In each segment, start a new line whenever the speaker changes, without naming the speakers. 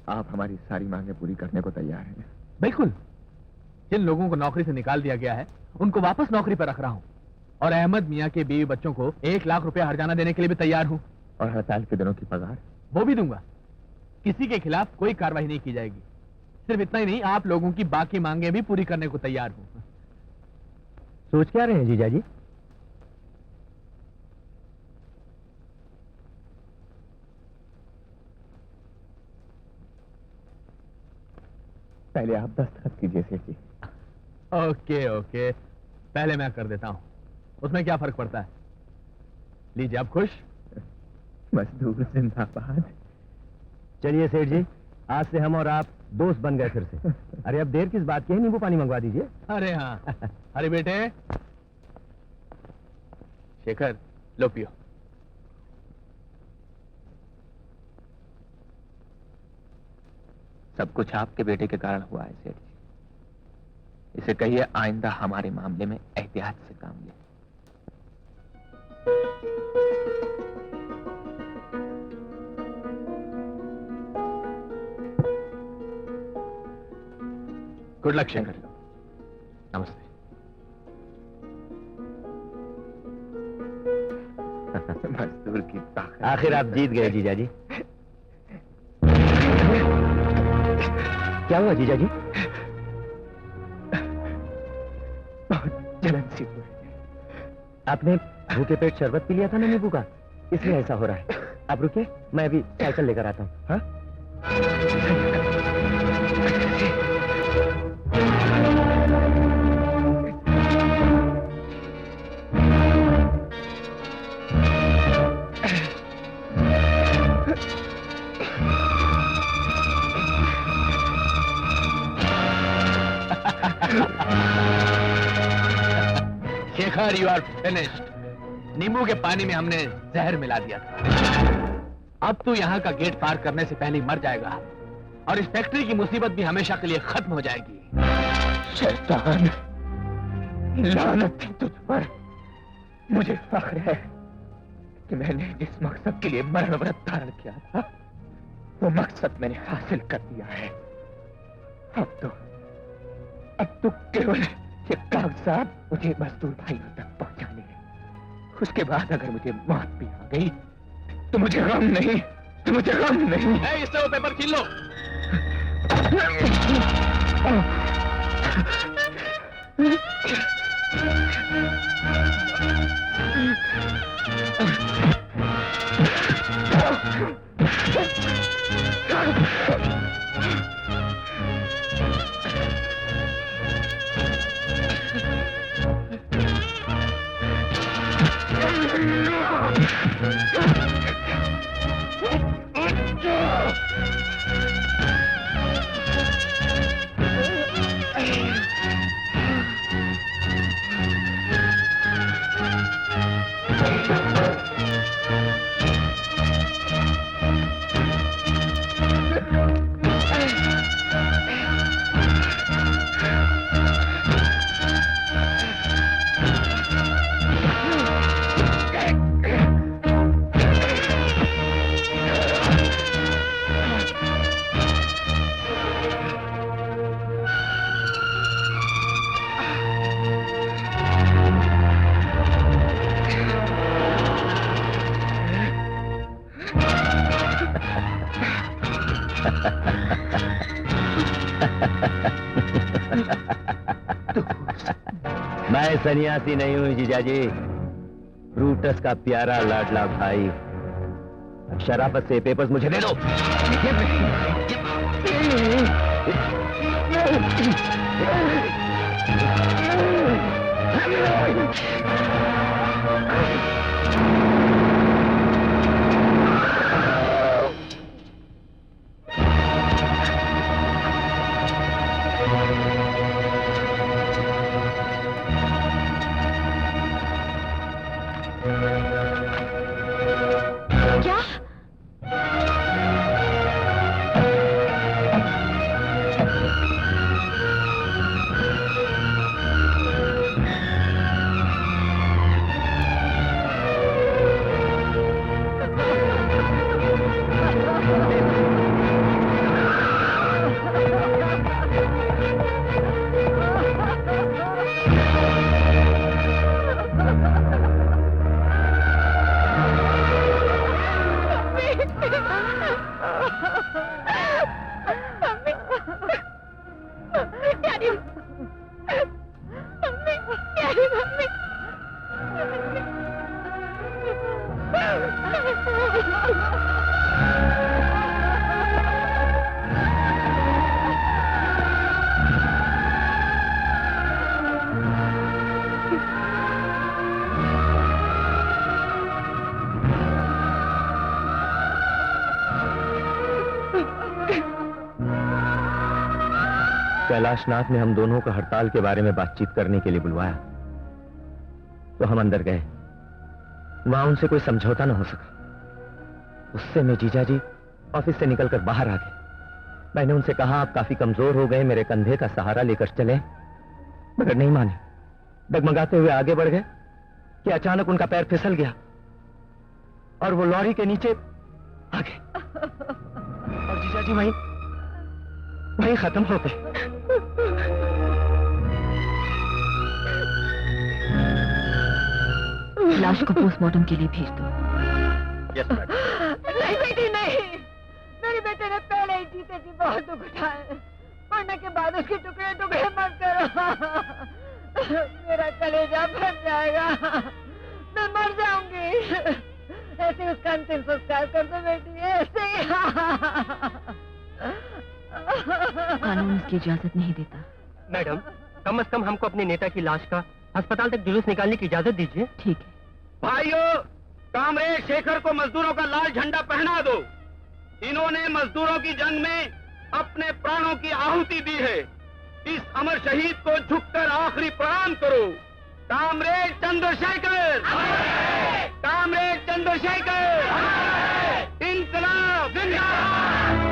आप हमारी सारी मांगें पूरी करने को तैयार हैं।
बिल्कुल। जिन लोगों को नौकरी से निकाल दिया गया है उनको वापस नौकरी पर रख रहा हूं, और अहमद मियां के बीवी बच्चों को 1 लाख रुपया हर्जाना देने के लिए भी तैयार हूं।
और हड़ताल के दिनों की पगार?
वो भी दूंगा। किसी के खिलाफ कोई कार्रवाई नहीं की जाएगी। सिर्फ इतना ही नहीं, आप लोगों की बाकी मांगे भी पूरी करने को तैयार हूं।
सोच क्या रहे हैं जीजा जी?
पहले आप दस्तखत कीजिए सेठ जी।
ओके ओके, पहले मैं कर देता हूं, उसमें क्या फर्क पड़ता है। लीजिए, आप खुश?
मजदूर जिंदाबाद।
चलिए सेठ जी, आज से हम और आप दोस्त बन गए फिर से। अरे अब देर किस बात की है, नींबू पानी मंगवा दीजिए।
अरे हाँ। अरे बेटे शेखर, लो पियो।
सब कुछ आपके बेटे के कारण हुआ है सेठ जी। इसे कहिए आइंदा हमारे मामले में एहतियात से काम ले।
Good luck Shekhar.
नमस्ते। मजदूर की ताकत।
आखिर आप जीत गए जीजा जी। क्या हुआ जीजा जी?
बहुत जलन सी हुई।
आपने भूखे पेट शरबत पी लिया था ना नींबू का, इसलिए ऐसा हो रहा है। आप रुकिए, मैं अभी साइकिल लेकर आता हूँ। हाँ?
Shekhar, you are finished. नींबू के पानी में हमने जहर मिला दिया था। अब तू यहाँ का गेट पार करने से पहले मर जाएगा, और इस फैक्ट्री की मुसीबत भी हमेशा के लिए खत्म हो जाएगी।
शैतान, लानत है तुझ पर। मुझे फख्र है कि मैंने जिस मकसद के लिए मरण व्रत धारण किया था, वो मकसद मैंने हासिल कर दिया है। अब तो केवल ये कागजात मुझे मजदूर भाइयों तक पहुंचाने हैं। उसके बाद अगर मुझे मौत भी आ गई तो मुझे गम नहीं,
इससे वो पेपर छीन लो।
मैं सन्यासी नहीं हूं जीजाजी, ब्रूटस का प्यारा लाडला भाई। अब शराफत से पेपर्स मुझे दे दो।
मेरी मम्मी।
कैलाशनाथ ने हम दोनों को हड़ताल के बारे में बातचीत करने के लिए बुलवाया, तो हम अंदर गए। वहां उनसे कोई समझौता न हो सका। उससे मैं जीजा जी ऑफिस से निकलकर बाहर आ गए। मैंने उनसे कहा, आप काफी कमजोर हो गए, मेरे कंधे का सहारा लेकर चले, मगर नहीं माने। डगमगाते हुए आगे बढ़ गए कि अचानक उनका पैर फिसल गया और वो लॉरी के नीचे आ गए और जीजा जी वहीं खत्म हो गए।
लाश को पोस्टमार्टम के लिए भेज दो।
Yes madam.
नहीं बेटी नहीं, मेरे बेटे ने पहले ही जीते जी बहुत दुख उठाए। मरने के बाद उसके टुकड़े टुकड़े मत करो, मेरा कलेजा फट जाएगा, मैं मर जाऊंगी। ऐसे उसका अंतिम संस्कार कर दो बेटी, ऐसे ही।
कानून इसकी इजाजत नहीं देता।
मैडम, कम से कम हमको अपने नेता की लाश का अस्पताल तक जुलूस निकालने की इजाजत दीजिए।
ठीक है।
भाइयों, कामरेड शेखर को मजदूरों का लाल झंडा पहना दो। इन्होंने मजदूरों की जंग में अपने प्राणों की आहुति दी है। इस अमर शहीद को झुककर आखिरी प्रणाम करो। कामरेड चंद्रशेखर, कामरेड चंद्रशेखर, इंकलाब जिंदाबाद।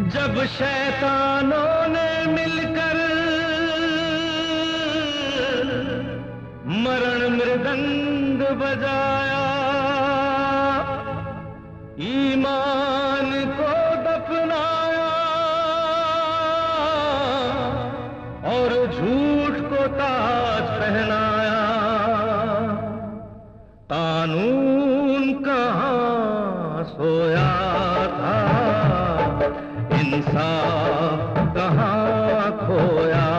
जब शैतानों ने मिलकर मरण मृदंग बजाया, ईमान को दफनाया और झूठ को ताज पहनाया, कानून कहाँ सोया था, इंसाफ कहाँ खोया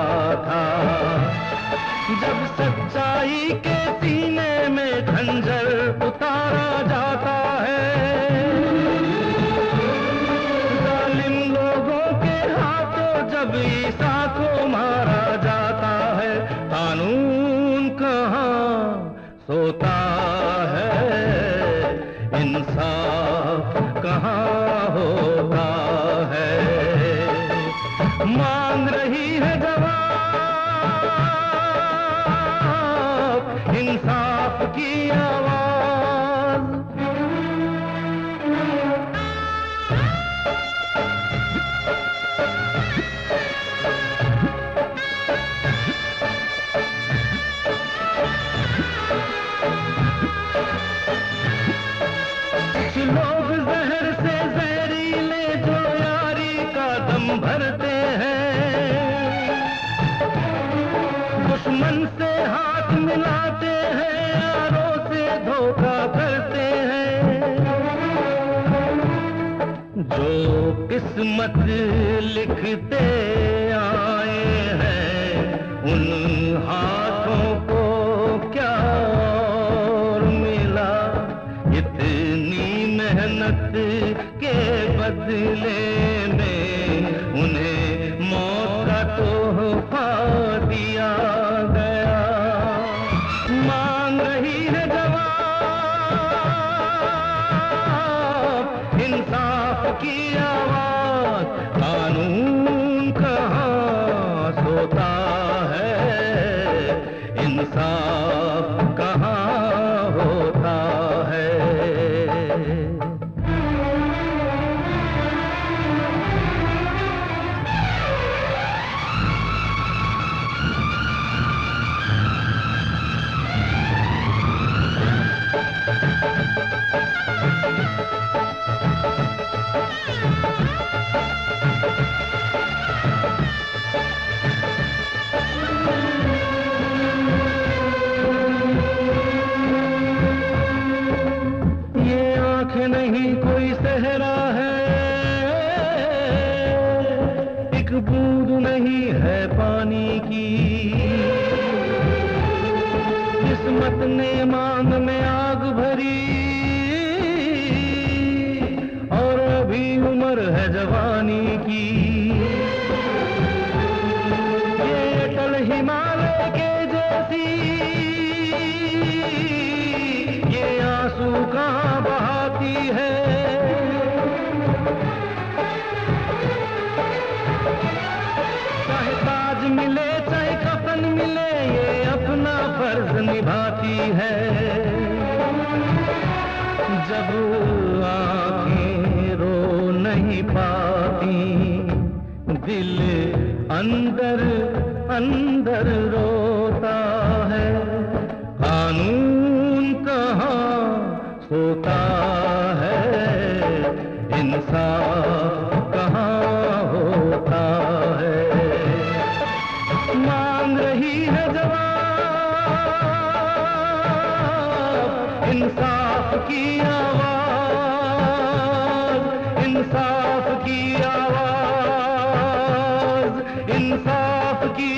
था। जब सच्चाई के सीने में खंजर उतारा जाता है, जालिम लोगों के हाथों जब ईसा को मारा जाता है, कानून कहाँ सोता है, इंसाफ कहाँ होता है। मांग रही है जवाब इंसाफ की आवाज। कुछ लोग जहर से जहरीले जो यारी का दम भरते हैं, दुश्मन से हाथ मिलाते हैं, यारों से धोखा करते हैं। जो किस्मत लिखते आए हैं, उन हाथों को क्या और मिला, इतनी मेहनत के बदले में उन्हें मौत का तोहफा दिया गया। मांग रही है जवाब इंसाफ की आवाज, कानून कहाँ सोता है, इंसाफ कहाँ होता है।
जब आँखें रो नहीं पाती, दिल अंदर अंदर रोता है। कानून कहाँ सोता है, इंसाफ कहाँ होता है। मांग रही है जवाब इंसाफ की आवाज, इंसाफ की आवाज, इंसाफ की